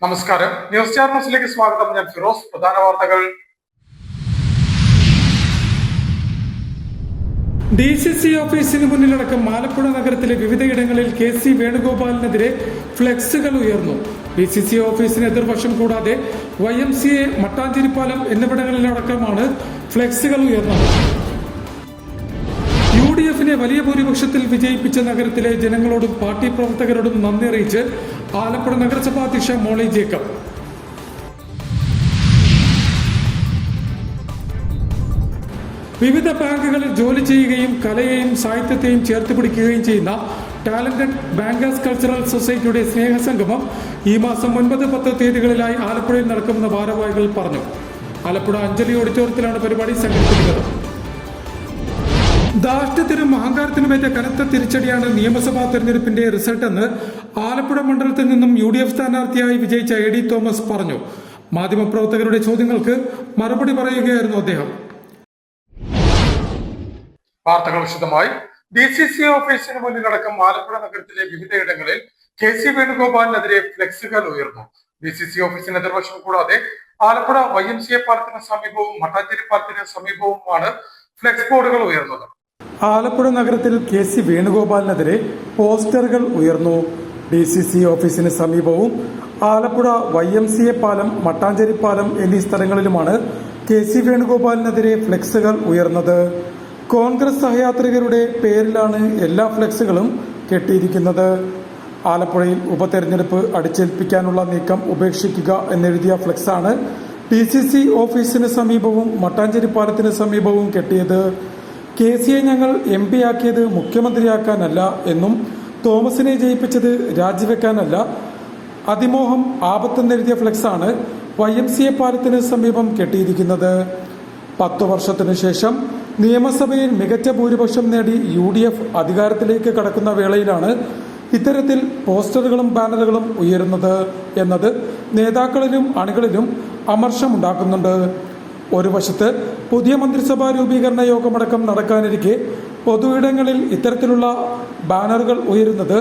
നമസ്കാരം. ന്യൂസ് ചാനൽസിലേക്ക് സ്വാഗതം. ഞാൻ ഫിറോസ്. പ്രധാന വാർത്തകൾ. DCC ഓഫീസിന് മുന്നിലടക്കം ആലപ്പുഴ നഗരത്തിലെ വിവിധയിടങ്ങളിൽ KC വേണുഗോപാലിനെതിരെ ഫ്ലെക്സുകൾ ഉയർന്നു. DCC ഓഫീസിന് എതിർവശം കൂടാതെ YMCA, മട്ടാഞ്ചേരിപ്പാലം എന്നിവിടങ്ങളിലടക്കമാണ് ഫ്ലെക്സുകൾ ഉയർന്നത്. UDFനെ വലിയ ഭൂരിപക്ഷത്തിൽ വിജയിപ്പിച്ച നഗരത്തിലെ ജനങ്ങളോടും പാർട്ടി പ്രവർത്തകരോടും നന്ദി അറിയിച്ച് ആലപ്പുഴ നഗരസഭാ അധ്യക്ഷ മോളി ജേക്കബ്. വിവിധ ബാങ്കുകളിൽ ജോലി ചെയ്യുകയും കലയെയും സാഹിത്യത്തെയും ചേർത്ത് പിടിക്കുകയും ചെയ്യുന്ന ടാലന്റഡ് ബാങ്കേഴ്സ് കൾച്ചറൽ സൊസൈറ്റിയുടെ സ്നേഹസംഗമം ഈ മാസം 9, 10 തീയതികളിലായി ആലപ്പുഴയിൽ നടക്കുമെന്ന് ഭാരവാഹികൾ പറഞ്ഞു. ആലപ്പുഴ അഞ്ജലി ഓഡിറ്റോറിയത്തിലാണ് പരിപാടി സംഘടിപ്പിക്കുന്നത്. ധാർഷ്ട്യത്തിനും അഹങ്കാരത്തിനുമേറ്റ കനത്ത തിരിച്ചടിയാണ് നിയമസഭാ തെരഞ്ഞെടുപ്പിന്റെ റിസൾട്ടെന്ന് ആലപ്പുഴ മണ്ഡലത്തിൽ നിന്നും UDF സ്ഥാനാർത്ഥിയായി വിജയിച്ച AD തോമസ് പറഞ്ഞു. മാധ്യമപ്രവർത്തകരുടെ ചോദ്യങ്ങൾക്ക് മറുപടി പറയുകയായിരുന്നു അദ്ദേഹം. വാർത്തകൾ വിശദമായി. DCC ഓഫീസിന് മുന്നിലടക്കം ആലപ്പുഴ നഗരത്തിലെ വിവിധയിടങ്ങളിൽ KC വേണുഗോപാലിനെതിരെ ഫ്ലെക്സുകൾ ഉയർന്നു. DCC ഓഫീസിന് എതിർവശം കൂടാതെ ആലപ്പുഴ YMCA പാലത്തിന് സമീപവും മട്ടാഞ്ചേരി പാലത്തിന് സമീപവുമാണ് ഫ്ലെക്സ് ബോർഡുകൾ ഉയർന്നത്. ആലപ്പുഴ നഗരത്തിൽ KC വേണുഗോപാലിനെതിരെ പോസ്റ്ററുകൾ ഉയർന്നു. DCC ഓഫീസിന് സമീപവും ആലപ്പുഴ YMCA പാലം, മട്ടാഞ്ചേരി പാലം എന്നീ സ്ഥലങ്ങളിലുമാണ് KC വേണുഗോപാലിനെതിരെ ഫ്ലെക്സുകൾ ഉയർന്നത്. കോൺഗ്രസ് സഹയാത്രികരുടെ പേരിലാണ് എല്ലാ ഫ്ലെക്സുകളും കെട്ടിയിരിക്കുന്നത്. ആലപ്പുഴയിൽ ഉപതെരഞ്ഞെടുപ്പ് അടിച്ചേൽപ്പിക്കാനുള്ള നീക്കം ഉപേക്ഷിക്കുക എന്നെഴുതിയ ഫ്ലെക്സാണ് DCC ഓഫീസിന് സമീപവും മട്ടാഞ്ചേരി പാലത്തിന് സമീപവും കെട്ടിയത്. KCയെ ഞങ്ങൾ MP ആക്കിയത് മുഖ്യമന്ത്രിയാക്കാനല്ല എന്നും തോമസിനെ ജയിപ്പിച്ചത് രാജിവെക്കാനല്ല, അതിമോഹം ആപത്തെന്നെഴുതിയ ഫ്ലെക്സാണ് YMCA പാലത്തിന് സമീപം കെട്ടിയിരിക്കുന്നത്. 10 വർഷത്തിനു ശേഷം നിയമസഭയിൽ മികച്ച ഭൂരിപക്ഷം നേടി UDF അധികാരത്തിലേക്ക് കടക്കുന്ന വേളയിലാണ് ഇത്തരത്തിൽ പോസ്റ്ററുകളും ബാനറുകളും ഉയരുന്നത് എന്നത് നേതാക്കളിലും അണികളിലും അമർഷമുണ്ടാക്കുന്നുണ്ട്. ഒരു വശത്ത് പുതിയ മന്ത്രിസഭാ രൂപീകരണ യോഗമടക്കം നടക്കാനിരിക്കെ പൊതുയിടങ്ങളിൽ ഇത്തരത്തിലുള്ള ബാനറുകൾ ഉയരുന്നത്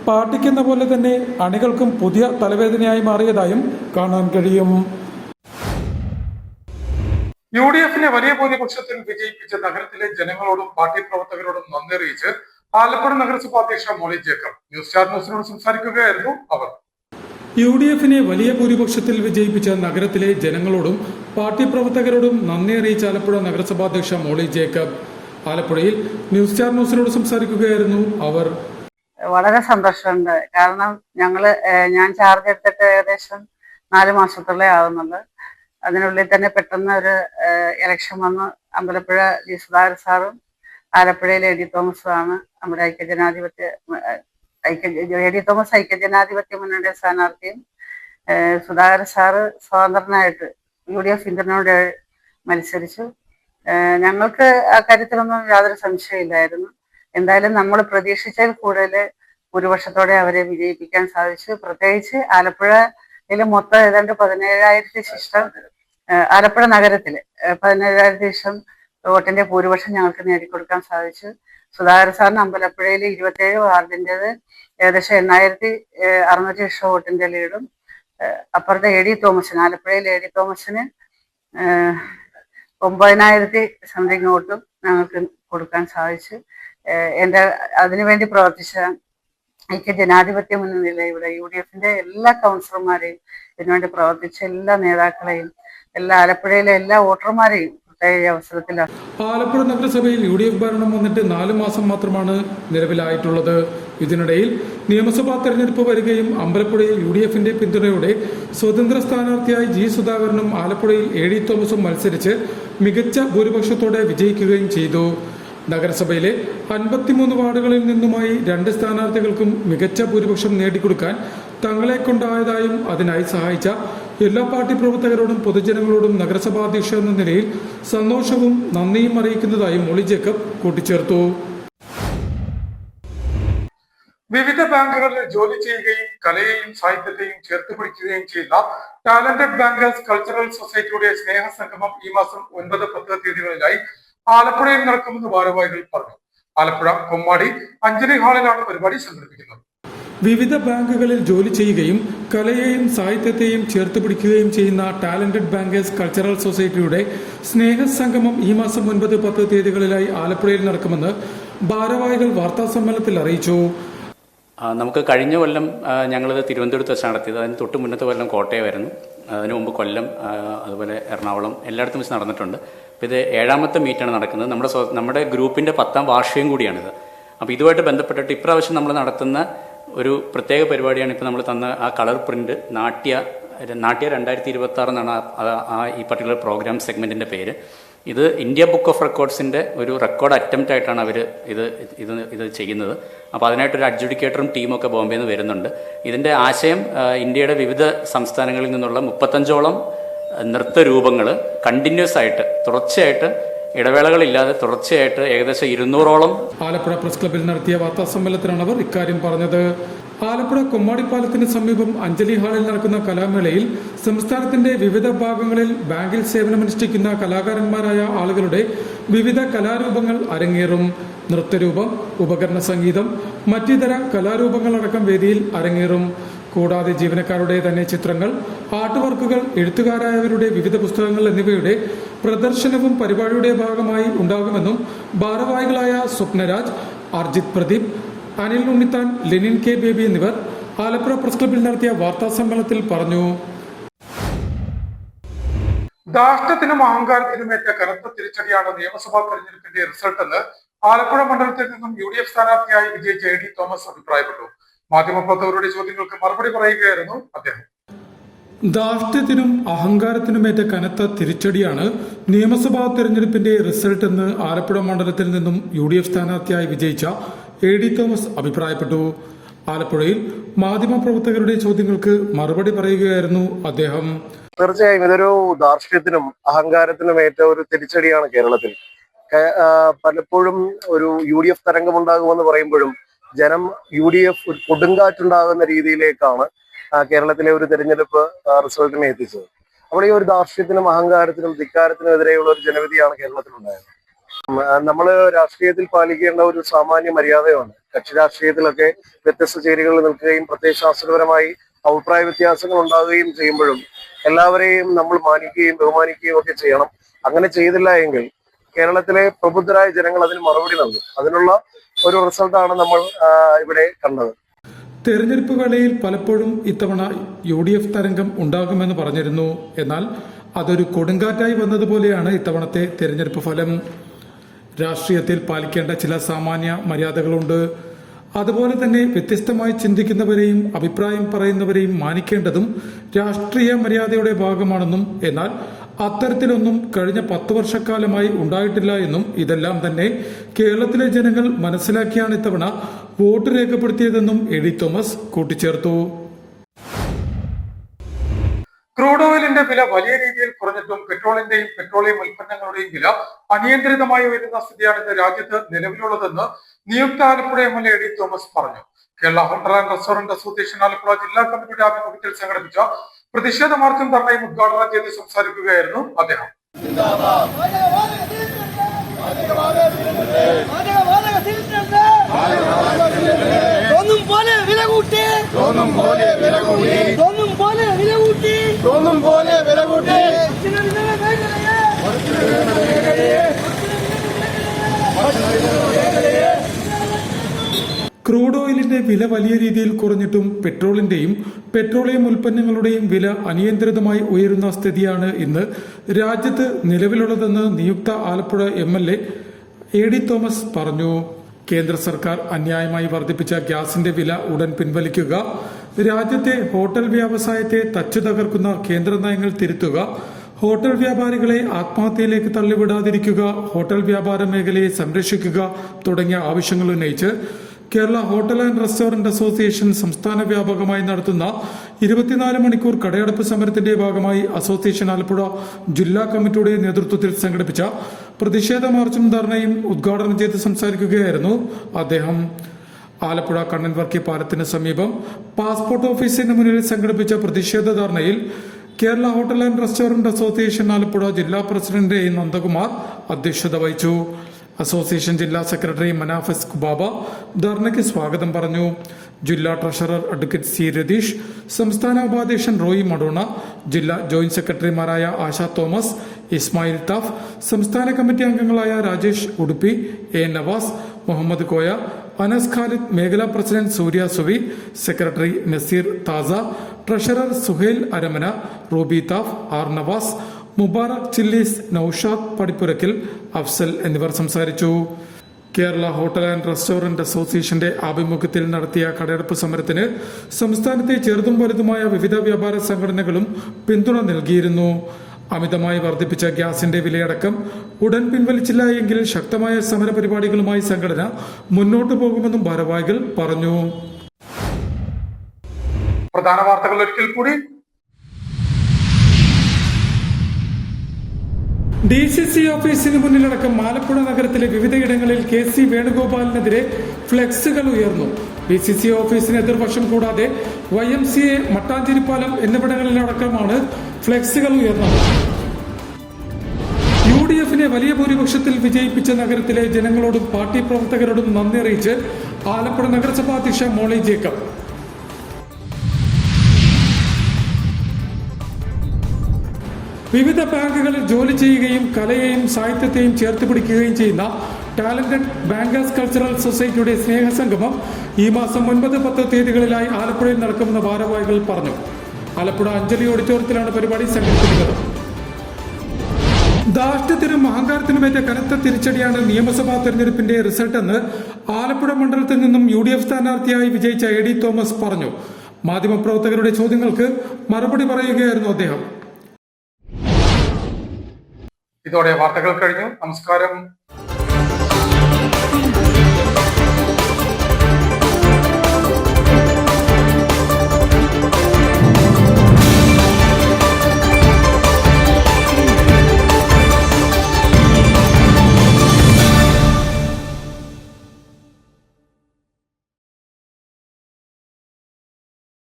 പാർട്ടിക്കെന്ന പോലെ തന്നെ അണികൾക്കും പുതിയ തലവേദനയായി മാറിയതായും കാണാൻ കഴിയും. UDFനെ വലിയ ഭൂരിപക്ഷത്തിൽ വിജയിപ്പിച്ച നഗരത്തിലെ ജനങ്ങളോടും പാർട്ടി പ്രവർത്തകരോടും നന്ദി അറിയിച്ച് ആലപ്പുഴ നഗരസഭാ അധ്യക്ഷ മോളി ജേക്കബ് ന്യൂസ് ചാനൽസിനോട് സംസാരിക്കുകയായിരുന്നു അവർ. UDFനെ വലിയ ഭൂരിപക്ഷത്തിൽ വിജയിപ്പിച്ച നഗരത്തിലെ ജനങ്ങളോടും പാർട്ടി പ്രവർത്തകരോടും നന്ദി അറിയിച്ച ആലപ്പുഴ നഗരസഭാ അധ്യക്ഷ മോളി ജേക്കബ് ആലപ്പുഴയിൽ ന്യൂസ് ചാനൽസിനോട് സംസാരിക്കുകയായിരുന്നു അവർ. വളരെ സന്തോഷമുണ്ട്. കാരണം ഞാൻ ചാർജ് എടുത്തിട്ട് ഏകദേശം 4 മാസത്തോളം ആവുന്നുണ്ട്. അതിനുള്ളിൽ തന്നെ പെട്ടെന്ന് ഒരു ഇലക്ഷൻ വന്ന് അമ്പലപ്പുഴ സുധാകർ സാറും ആലപ്പുഴയിലെ AD തോമസുമാണ് നമ്മുടെ AD തോമസ് ഐക്യജനാധിപത്യ മുന്നണിയുടെ സ്ഥാനാർത്ഥിയും സുധാകർ സാറ് സ്വതന്ത്രനായിട്ട് UDF പിന്തുണയോടെ മത്സരിച്ചു. ഞങ്ങൾക്ക് ആ കാര്യത്തിലൊന്നും യാതൊരു സംശയമില്ലായിരുന്നു. എന്തായാലും നമ്മൾ പ്രതീക്ഷിച്ചതിൽ കൂടുതൽ ഭൂരിപക്ഷത്തോടെ അവരെ വിജയിപ്പിക്കാൻ സാധിച്ചു. പ്രത്യേകിച്ച് ആലപ്പുഴയിൽ മൊത്തം ഏതാണ്ട് 17,000 ശിഷ്ടം, ആലപ്പുഴ നഗരത്തില് 17,000 ശിഷ്ടം വോട്ടിന്റെ ഭൂരിപക്ഷം ഞങ്ങൾക്ക് നേടിക്കൊടുക്കാൻ സാധിച്ചു. സുധാകർ സാറിന് അമ്പലപ്പുഴയിൽ 27 വാർഡിൻ്റെത് ഏകദേശം 8,600 ശിഷ്ട വോട്ടിന്റെ ലീഡും, അപ്പുറത്തെ AD തോമസിന്, ആലപ്പുഴയിൽ AD തോമസിന് 9,000 സംതിങ് വോട്ടും ഞങ്ങൾക്ക് കൊടുക്കാൻ സാധിച്ചു. അതിനുവേണ്ടി പ്രവർത്തിച്ച ഐക്യജനാധിപത്യ മുന്നണിയിലെ ഇവിടെ UDFന്റെ എല്ലാ കൗൺസിലർമാരെയും, ഇതിനുവേണ്ടി പ്രവർത്തിച്ച എല്ലാ നേതാക്കളെയും, ആലപ്പുഴയിലെ എല്ലാ വോട്ടർമാരെയും അവസരത്തിലാണ്. ആലപ്പുഴ നഗരസഭയിൽ UDF ഭരണം വന്നിട്ട് 4 മാസം മാത്രമാണ് നിലവിലായിട്ടുള്ളത്. ഇതിനിടയിൽ നിയമസഭാ തെരഞ്ഞെടുപ്പ് വരികയും അമ്പലപ്പുഴയിൽ UDFന്റെ പിന്തുണയോടെ സ്വതന്ത്ര സ്ഥാനാർത്ഥിയായി G സുധാകരനും ആലപ്പുഴയിൽ AD തോമസും മത്സരിച്ച് മികച്ച ഭൂരിപക്ഷത്തോടെ വിജയിക്കുകയും ചെയ്തു. നഗരസഭയിലെ 53 വാർഡുകളിൽ നിന്നുമായി 2 സ്ഥാനാർത്ഥികൾക്കും മികച്ച ഭൂരിപക്ഷം നേടിക്കൊടുക്കാൻ തങ്ങളെ കൊണ്ടായതായും അതിനായി സഹായിച്ച എല്ലാ പാർട്ടി പ്രവർത്തകരോടും പൊതുജനങ്ങളോടും നഗരസഭാ അധ്യക്ഷ എന്ന നിലയിൽ സന്തോഷവും നന്ദിയും അറിയിക്കുന്നതായും മോളി ജേക്കബ് കൂട്ടിച്ചേർത്തു. വിവിധ ബാങ്കുകളിൽ ജോലി ചെയ്യുകയും കലയെയും സാഹിത്യത്തെയും ചേർത്ത് പിടിക്കുകയും ചെയ്യുന്ന ടാലന്റഡ് ബാങ്കേഴ്സ് കൾച്ചറൽ സൊസൈറ്റിയുടെ സ്നേഹസംഗമം ഈ മാസം 9, 10 തീയതികളിലായി ആലപ്പുഴയിൽ നടക്കുമെന്ന് ഭാരവാഹികൾ പറഞ്ഞു. ആലപ്പുഴ കൊമ്മാടി അഞ്ജലി ഹാളിലാണ് പരിപാടി സംഘടിപ്പിക്കുന്നത്. വിവിധ ബാങ്കുകളിൽ ജോലി ചെയ്യുകയും കലയെയും സാഹിത്യത്തെയും ചേർത്ത് പിടിക്കുകയും ചെയ്യുന്ന ടാലന്റഡ് ബാങ്കേഴ്സ് കൾച്ചറൽ സൊസൈറ്റിയുടെ സ്നേഹസംഗമം ഈ മാസം 9, 10 തീയതികളിലായി ആലപ്പുഴയിൽ നടക്കുമെന്ന് ഭാരവാഹികൾ വാർത്താസമ്മേളനത്തിൽ അറിയിച്ചു. നമുക്ക് കഴിഞ്ഞ കൊല്ലം ഞങ്ങളിത് തിരുവനന്തപുരത്ത് വെച്ച് നടത്തിയത്. അതിന് തൊട്ട് മുന്നത്തെ കൊല്ലം കോട്ടയമായിരുന്നു. അതിനു മുമ്പ് കൊല്ലം, അതുപോലെ എറണാകുളം എല്ലായിടത്തും വെച്ച് നടന്നിട്ടുണ്ട്. അപ്പോൾ ഇത് 7ാമത്തെ മീറ്റാണ് നടക്കുന്നത്. നമ്മുടെ ഗ്രൂപ്പിൻ്റെ 10ാം വാർഷികം കൂടിയാണിത്. അപ്പോൾ ഇതുമായിട്ട് ബന്ധപ്പെട്ടിട്ട് ഇപ്രാവശ്യം നമ്മൾ നടത്തുന്ന ഒരു പ്രത്യേക പരിപാടിയാണ് ഇപ്പോൾ നമ്മൾ തന്ന ആ കളർ പ്രിന്റ് നാട്യ 2026 എന്നാണ് ഈ പർട്ടിക്കുലർ പ്രോഗ്രാം സെഗ്മെന്റിന്റെ പേര്. ഇത് ഇന്ത്യ ബുക്ക് ഓഫ് റെക്കോർഡ്സിന്റെ ഒരു റെക്കോർഡ് അറ്റംപ്റ്റ് ആയിട്ടാണ് അവർ ഇത് ചെയ്യുന്നത്. അപ്പോൾ അതിനായിട്ടൊരു അഡ്ജുഡിക്കേറ്ററും ടീമൊക്കെ ബോംബെയിൽ നിന്ന് വരുന്നുണ്ട്. ഇതിന്റെ ആശയം ഇന്ത്യയുടെ വിവിധ സംസ്ഥാനങ്ങളിൽ നിന്നുള്ള 35ഓളം നൃത്തരൂപങ്ങൾ കണ്ടിന്യൂസ് ആയിട്ട് തുടർച്ചയായിട്ട് ഇടവേളകളില്ലാതെ തുടർച്ചയായിട്ട് ഏകദേശം 200ഓളം ആലപ്പുഴ പ്രസ് ക്ലബ്ബിൽ നടത്തിയ വാർത്താ സമ്മേളനത്തിലാണ് അവർ ഇക്കാര്യം പറഞ്ഞത്. ആലപ്പുഴ കൊമ്മാടിപ്പാലത്തിന് സമീപം അഞ്ജലി ഹാളിൽ നടക്കുന്ന കലാമേളയിൽ സംസ്ഥാനത്തിന്റെ വിവിധ ഭാഗങ്ങളിൽ ബാങ്കിൽ സേവനമനുഷ്ഠിക്കുന്ന കലാകാരന്മാരായ ആളുകളുടെ വിവിധ കലാരൂപങ്ങൾ അരങ്ങേറും. നൃത്തരൂപം, ഉപകരണ സംഗീതം, മറ്റിതര കലാരൂപങ്ങളടക്കം വേദിയിൽ അരങ്ങേറും. കൂടാതെ ജീവനക്കാരുടെ തന്നെ ചിത്രങ്ങൾ, ആർട്ട് വർക്കുകൾ, എഴുത്തുകാരായവരുടെ വിവിധ പുസ്തകങ്ങൾ എന്നിവയുടെ പ്രദർശനവും പരിപാടിയുടെ ഭാഗമായി ഉണ്ടാകുമെന്നും ഭാരവാഹികളായ സ്വപ്നരാജ്, അർജിത് പ്രദീപ്, അനിൽ ഉണ്ണിത്താൻ, ലെനിൻ കെ ബേബി എന്നിവർ ആലപ്പുഴ പ്രസ് ക്ലബ്ബിൽ നടത്തിയ വാർത്താ സമ്മേളനത്തിൽ പറഞ്ഞു. ധാർഷ്ട്യത്തിനും അഹങ്കാരത്തിനുമേറ്റ കനത്ത തിരിച്ചടിയാണ് നിയമസഭാ തെരഞ്ഞെടുപ്പിന്റെ റിസൾട്ട് എന്ന് ആലപ്പുഴ മണ്ഡലത്തിൽ നിന്നും UDF സ്ഥാനാർത്ഥിയായി വിജയിച്ച AD തോമസ് അഭിപ്രായപ്പെട്ടു. മാധ്യമപ്രവർത്തകരുടെ ചോദ്യങ്ങൾക്ക് മറുപടി പറയുകയായിരുന്നു അദ്ദേഹം. ധാർഷ്ട്യത്തിനും അഹങ്കാരത്തിനുമേറ്റ കനത്ത തിരിച്ചടിയാണ് നിയമസഭാ തെരഞ്ഞെടുപ്പിന്റെ റിസൾട്ട് എന്ന് ആലപ്പുഴ മണ്ഡലത്തിൽ നിന്നും UDF സ്ഥാനാർത്ഥിയായി വിജയിച്ച AD തോമസ് അഭിപ്രായപ്പെട്ടു. ആലപ്പുഴയിൽ മാധ്യമപ്രവർത്തകരുടെ ചോദ്യങ്ങൾക്ക് മറുപടി പറയുകയായിരുന്നു അദ്ദേഹം. തീർച്ചയായും ഇതൊരു ധാർഷ്ട്യത്തിനും അഹങ്കാരത്തിനും ഏറ്റ ഒരു തിരിച്ചടിയാണ് കേരളത്തിൽ. പലപ്പോഴും ഒരു UDF തരംഗമുണ്ടാകുമെന്ന് പറയുമ്പോഴും ജനം UDF ഒരു കൊടുങ്കാറ്റുണ്ടാകുന്ന രീതിയിലേക്കാണ് കേരളത്തിലെ ഒരു തെരഞ്ഞെടുപ്പ് റിസൾട്ടിനെ എത്തിച്ചത്. അപ്പോൾ ഈ ഒരു ധാർഷ്ട്യത്തിനും അഹങ്കാരത്തിനും ധിക്കാരത്തിനും എതിരെയുള്ള ഒരു ജനവിധിയാണ് കേരളത്തിലുണ്ടായത്. നമ്മൾ രാഷ്ട്രീയത്തിൽ പാലിക്കേണ്ട ഒരു സാമാന്യ മര്യാദയാണ്. കക്ഷി രാഷ്ട്രീയത്തിലൊക്കെ വ്യത്യസ്ത ചേരികളിൽ നിൽക്കുകയും പ്രത്യയശാസ്ത്രപരമായി അഭിപ്രായ വ്യത്യാസങ്ങൾ ഉണ്ടാകുകയും ചെയ്യുമ്പോഴും എല്ലാവരെയും നമ്മൾ മാനിക്കുകയും ബഹുമാനിക്കുകയും ഒക്കെ ചെയ്യണം. അങ്ങനെ ചെയ്തില്ല എങ്കിൽ കേരളത്തിലെ പ്രബുദ്ധരായ ജനങ്ങൾ അതിന് മറുപടി നൽകും. അതിനുള്ള ഒരു റിസൾട്ടാണ് നമ്മൾ ഇവിടെ കണ്ടത്. തെരഞ്ഞെടുപ്പ് വേളയിൽ പലപ്പോഴും ഇത്തവണ UDF തരംഗം ഉണ്ടാകുമെന്ന് പറഞ്ഞിരുന്നു. എന്നാൽ അതൊരു കൊടുങ്കാറ്റായി വന്നതുപോലെയാണ് ഇത്തവണത്തെ തെരഞ്ഞെടുപ്പ് ഫലം. രാഷ്ട്രീയത്തിൽ പാലിക്കേണ്ട ചില സാമാന്യ മര്യാദകളുണ്ട്. അതുപോലെ തന്നെ വ്യത്യസ്തമായി ചിന്തിക്കുന്നവരെയും അഭിപ്രായം പറയുന്നവരെയും മാനിക്കേണ്ടതും രാഷ്ട്രീയ മര്യാദയുടെ ഭാഗമാണെന്നും എന്നാൽ അത്തരത്തിലൊന്നും കഴിഞ്ഞ 10 വർഷക്കാലമായി ഉണ്ടായിട്ടില്ല എന്നും ഇതെല്ലാം തന്നെ കേരളത്തിലെ ജനങ്ങൾ മനസ്സിലാക്കിയാണ് ഇത്തവണ വോട്ട് രേഖപ്പെടുത്തിയതെന്നും AD തോമസ് കൂട്ടിച്ചേർത്തു. ക്രൂഡ് ഓയിലിന്റെ വില വലിയ രീതിയിൽ കുറഞ്ഞിട്ടും പെട്രോളിന്റെയും പെട്രോളിയം ഉൽപ്പന്നങ്ങളുടെയും വില അനിയന്ത്രിതമായി ഉയരുന്ന സ്ഥിതിയാണ് ഇന്ന് രാജ്യത്ത് നിലവിലുള്ളതെന്ന് നിയുക്ത ആലപ്പുഴ MLA AD തോമസ് പറഞ്ഞു. Kerala hotel and restaurant association Alappuzha ജില്ലാ കമ്മിറ്റിയുടെ ആഭിമുഖ്യത്തിൽ സംഘടിപ്പിച്ച പ്രതിഷേധ മാർച്ചും ധർണയും ഉദ്ഘാടനം ചെയ്ത് സംസാരിക്കുകയായിരുന്നു അദ്ദേഹം. ക്രൂഡ് ഓയിലിന്റെ വില വലിയ രീതിയിൽ കുറഞ്ഞിട്ടും പെട്രോളിന്റെയും പെട്രോളിയം ഉൽപ്പന്നങ്ങളുടെയും വില അനിയന്ത്രിതമായി ഉയരുന്ന സ്ഥിതിയാണ് ഇന്ന് രാജ്യത്ത് നിലവിലുള്ളതെന്ന് നിയുക്ത ആലപ്പുഴ MLA AD തോമസ് പറഞ്ഞു. കേന്ദ്ര സർക്കാർ അന്യായമായി വർദ്ധിപ്പിച്ച ഗ്യാസിന്റെ വില ഉടൻ പിൻവലിക്കുക, രാജ്യത്തെ ഹോട്ടൽ വ്യവസായത്തെ തച്ചു തകർക്കുന്ന കേന്ദ്ര നയങ്ങൾ തിരുത്തുക, ഹോട്ടൽ വ്യാപാരികളെ ആത്മഹത്യയിലേക്ക് തള്ളിവിടാതിരിക്കുക, ഹോട്ടൽ വ്യാപാര മേഖലയെ സംരക്ഷിക്കുക തുടങ്ങിയ ആവശ്യങ്ങൾ ഉന്നയിച്ച് Kerala hotel and restaurant association സംസ്ഥാന വ്യാപകമായി നടത്തുന്ന 24 മണിക്കൂർ കടയടപ്പ് സമരത്തിന്റെ ഭാഗമായി അസോസിയേഷൻ ആലപ്പുഴ ജില്ലാ കമ്മിറ്റിയുടെ നേതൃത്വത്തിൽ സംഘടിപ്പിച്ച പ്രതിഷേധ മാർച്ചും ധർണയും ഉദ്ഘാടനം ചെയ്ത് സംസാരിക്കുകയായിരുന്നു അദ്ദേഹം. ആലപ്പുഴ കണ്ണൻ വർക്കി പാലത്തിന് സമീപം പാസ്പോർട്ട് ഓഫീസിന് മുന്നിൽ സംഘടിപ്പിച്ച പ്രതിഷേധ ധർണയിൽ Kerala hotel and restaurant association Alappuzha ജില്ലാ പ്രസിഡന്റ് നന്ദകുമാർ അധ്യക്ഷത വഹിച്ചു. അസോസിയേഷൻ ജില്ലാ സെക്രട്ടറി മനാഫസ് കുബാബ ധർണയ്ക്ക് സ്വാഗതം പറഞ്ഞു. ജില്ലാ ട്രഷറർ അഡ്വക്കേറ്റ് സി രതീഷ്, സംസ്ഥാന ഉപാധ്യക്ഷൻ റോയി മഡോണ, ജില്ലാ ജോയിന്റ് സെക്രട്ടറിമാരായ ആശ തോമസ്, ഇസ്മായിൽ താഫ്, സംസ്ഥാന കമ്മിറ്റി അംഗങ്ങളായ രാജേഷ് ഉടുപ്പി, എ നവാസ്, മുഹമ്മദ് കോയ, അനസ് ഖാലിദ്, മേഖലാ president Surya Suvi, secretary Naseer Thasa, treasurer Suhail Aramana, Ruby താഫ്, ആർ നവാസ്, മുബാറക് ചില്ലീസ്, നൌഷാദ് പടിപ്പുരക്കിൽ, അഫ്സൽ എന്നിവർ സംസാരിച്ചു. കേരള ഹോട്ടൽ ആൻഡ് റെസ്റ്റോറന്റ് അസോസിയേഷന്റെ ആഭിമുഖ്യത്തിൽ നടത്തിയ കടയടപ്പ് സമരത്തിന് സംസ്ഥാനത്തെ ചെറുതും വലുതുമായ വിവിധ വ്യാപാര സംഘടനകളും പിന്തുണ നൽകിയിരുന്നു. അമിതമായി വർദ്ധിപ്പിച്ച ഗ്യാസിന്റെ വിലയടക്കം ഉടൻ പിൻവലിച്ചില്ല എങ്കിൽ ശക്തമായ സമരപരിപാടികളുമായി സംഘടന മുന്നോട്ടു പോകുമെന്നും ഭാരവാഹികൾ പറഞ്ഞു. പ്രധാന വാർത്തകൾ ഒരിക്കൽ കൂടി. DCC ഓഫീസിന് മുന്നിലടക്കം ആലപ്പുഴ നഗരത്തിലെ വിവിധയിടങ്ങളിൽ KC വേണുഗോപാലിനെതിരെ ഫ്ലെക്സുകൾ ഉയർന്നു. DCC ഓഫീസിന് എതിർവശം കൂടാതെ YMCA, മട്ടാഞ്ചേരിപ്പാലം എന്നിവിടങ്ങളിലടക്കമാണ് ഫ്ലെക്സുകൾ ഉയർന്നത്. UDFിനെ വലിയ ഭൂരിപക്ഷത്തിൽ വിജയിപ്പിച്ച നഗരത്തിലെ ജനങ്ങളോടും പാർട്ടി പ്രവർത്തകരോടും നന്ദി അറിയിച്ച് ആലപ്പുഴ നഗരസഭാ അധ്യക്ഷ മോളി ജേക്കബ്. വിവിധ ബാങ്കുകളിൽ ജോലി ചെയ്യുകയും കലയെയും സാഹിത്യത്തെയും ചേർത്ത് പിടിക്കുകയും ചെയ്യുന്ന ടാലന്റഡ് ബാങ്കേഴ്സ് കൾച്ചറൽ സൊസൈറ്റിയുടെ സ്നേഹസംഗമം ഈ മാസം 9, 10 തീയതികളിലായി ആലപ്പുഴയിൽ നടക്കുമെന്ന് ഭാരവാഹികൾ പറഞ്ഞു. ആലപ്പുഴ അഞ്ജലി ഓഡിറ്റോറിയത്തിലാണ് പരിപാടി സംഘടിപ്പിക്കുന്നത്. ധാർഷ്ട്യത്തിനും അഹങ്കാരത്തിനുമേറ്റ കനത്ത തിരിച്ചടിയാണ് നിയമസഭാ തെരഞ്ഞെടുപ്പിന്റെ റിസൾട്ടെന്ന് ആലപ്പുഴ മണ്ഡലത്തിൽ നിന്നും UDF സ്ഥാനാർത്ഥിയായി വിജയിച്ച AD തോമസ് പറഞ്ഞു. മാധ്യമപ്രവർത്തകരുടെ ചോദ്യങ്ങൾക്ക് മറുപടി പറയുകയായിരുന്നു അദ്ദേഹം. ഇതോടെ വാർത്തകൾ കഴിഞ്ഞു. നമസ്കാരം.